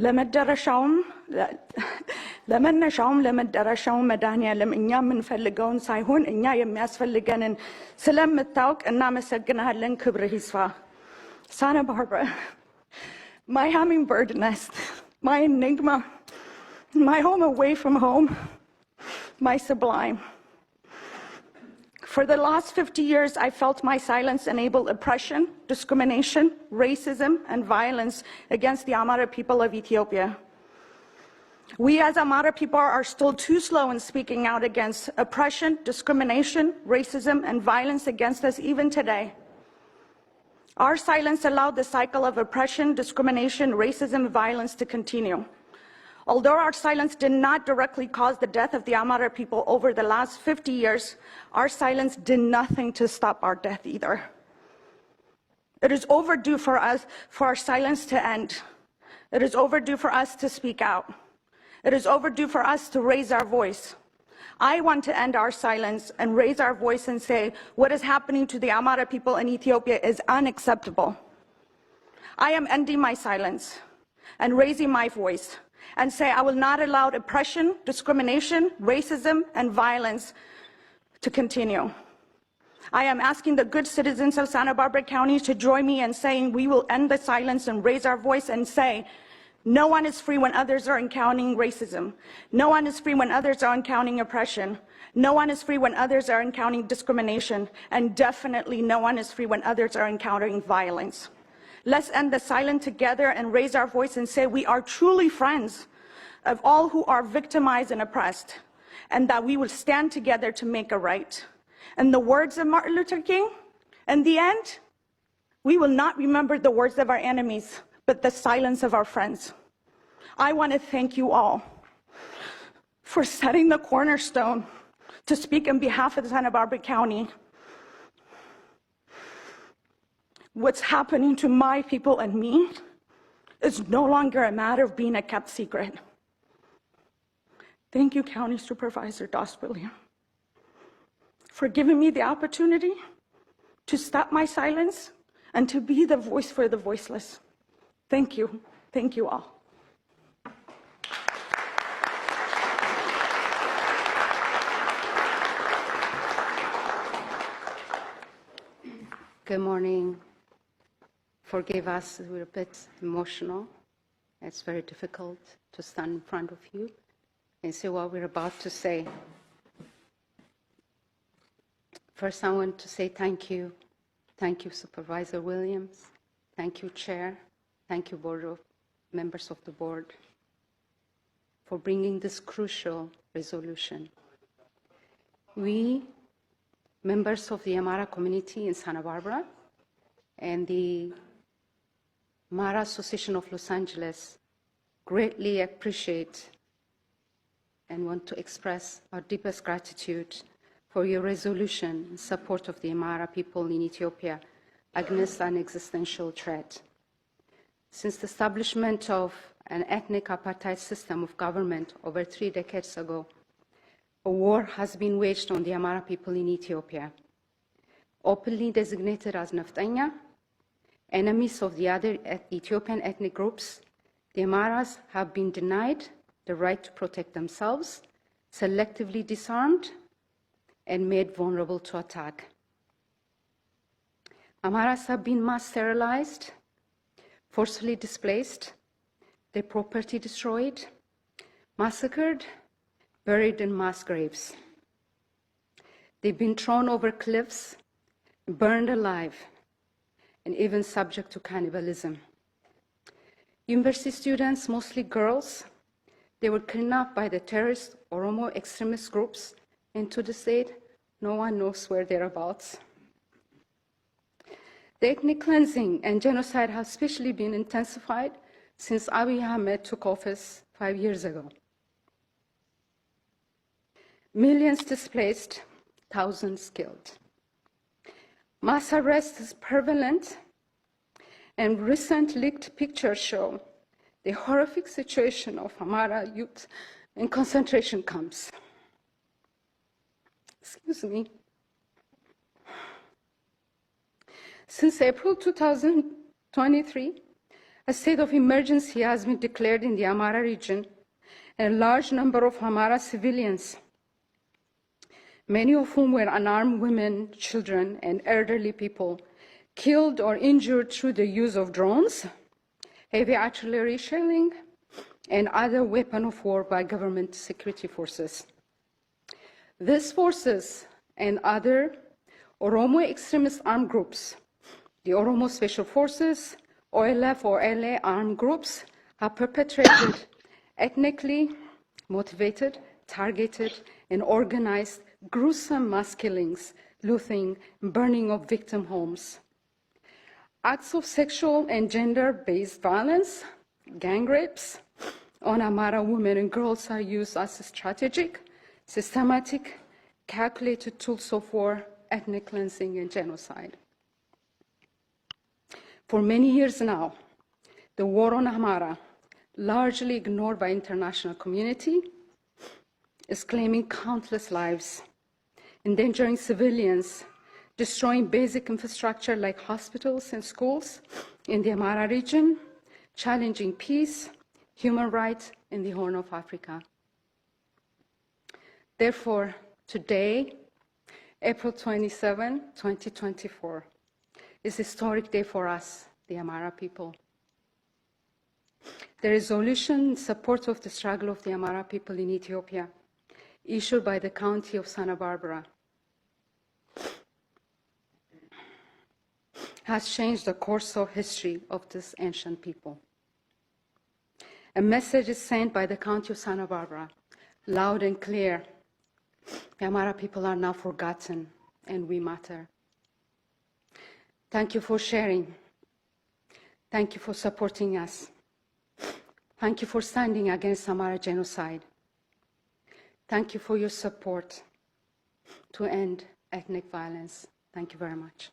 ለመደረሻውም ለመደረሻውም መድኃኒዓለም እኛ የምንፈልገውን ሳይሆን እኛ የሚያስፈልገንን ስለምታውቅ እናመሰግናለን። ክብርህ ይስፋ። Santa Barbara, my hummingbird nest, my enigma, my home away from home, my sublime. For the last 50 years, I felt my silence enable oppression, discrimination, racism, and violence against the Amhara people of Ethiopia. We as Amhara people are still too slow in speaking out against oppression, discrimination, racism, and violence against us even today. Our silence allowed the cycle of oppression, discrimination, racism, and violence to continue. Although our silence did not directly cause the death of the Amhara people over the last 50 years, our silence did nothing to stop our death either. It is overdue for us, for our silence to end. It is overdue for us to speak out. It is overdue for us to raise our voice. I want to end our silence and raise our voice and say what is happening to the Amhara people in Ethiopia is unacceptable. I am ending my silence and raising my voice and say I will not allow oppression, discrimination, racism, and violence to continue. I am asking the good citizens of Santa Barbara County to join me in saying we will end the silence and raise our voice and say no one is free when others are encountering racism. No one is free when others are encountering oppression. No one is free when others are encountering discrimination. And definitely no one is free when others are encountering violence. Let's end the silence together and raise our voice and say we are truly friends of all who are victimized and oppressed, and that we will stand together to make a right. In the words of Martin Luther King, in the end, we will not remember the words of our enemies, but the silence of our friends. I want to thank you all for setting the cornerstone to speak on behalf of Santa Barbara County. What's happening to my people and me is no longer a matter of being a kept secret. Thank you, County Supervisor Doss William, for giving me the opportunity to stop my silence and to be the voice for the voiceless. Thank you. Thank you all. Good morning. Forgive us, we're a bit emotional. It's very difficult to stand in front of you and say what we're about to say. First, I want to say thank you. Thank you, Supervisor Williams. Thank you, Chair. Thank you, members of the board, for bringing this crucial resolution. We, members of the Amhara community in Santa Barbara and the Amhara Association of Los Angeles, greatly appreciate and want to express our deepest gratitude for your resolution in support of the Amhara people in Ethiopia against an existential threat. Since the establishment of an ethnic apartheid system of government over 3 decades ago, a war has been waged on the Amhara people in Ethiopia. Openly designated as Naftanya, enemies of the other Ethiopian ethnic groups, the Amharas have been denied the right to protect themselves, selectively disarmed, and made vulnerable to attack. Amharas have been mass sterilized, forcibly displaced, their property destroyed, massacred, buried in mass graves. They've been thrown over cliffs, burned alive, and even subject to cannibalism. University students, mostly girls, they were kidnapped by the terrorist Oromo extremist groups into the state. No one knows where they're about. The ethnic cleansing and genocide have especially been intensified since Abiy Ahmed took office 5 years ago. Millions displaced, thousands killed. Mass arrest is prevalent, and recent leaked pictures show the horrific situation of Amhara youth in concentration camps. Excuse me. Since April 2023, A state of emergency has been declared in the Amhara region, and a large number of Amhara civilians, many of whom were unarmed women, children, and elderly people, killed or injured through the use of drones, heavy artillery shelling, and other weapons of war by government security forces. These forces and other Oromo extremist armed groups, the Oromo Special Forces, OLF or LA armed groups, have perpetrated ethnically motivated, targeted, and organized gruesome mass killings, looting, and burning of victim homes. Acts of sexual and gender-based violence, gang rapes on Amhara women and girls are used as strategic, systematic, calculated tools of war, ethnic cleansing, and genocide. For many years now, the war on Amhara, largely ignored by international community, is claiming countless lives, endangering civilians, destroying basic infrastructure like hospitals and schools in the Amhara region, challenging peace, human rights in the Horn of Africa. Therefore, today, April 27, 2024, is a historic day for us, the Amhara people. The resolution in support of the struggle of the Amhara people in Ethiopia, issued by the County of Santa Barbara, has changed the course of history of this ancient people. A message is sent by the County of Santa Barbara, loud and clear. The Amhara people are now forgotten, and we matter. Thank you for sharing. Thank you for supporting us. Thank you for standing against Amhara genocide. Thank you for your support to end ethnic violence. Thank you very much.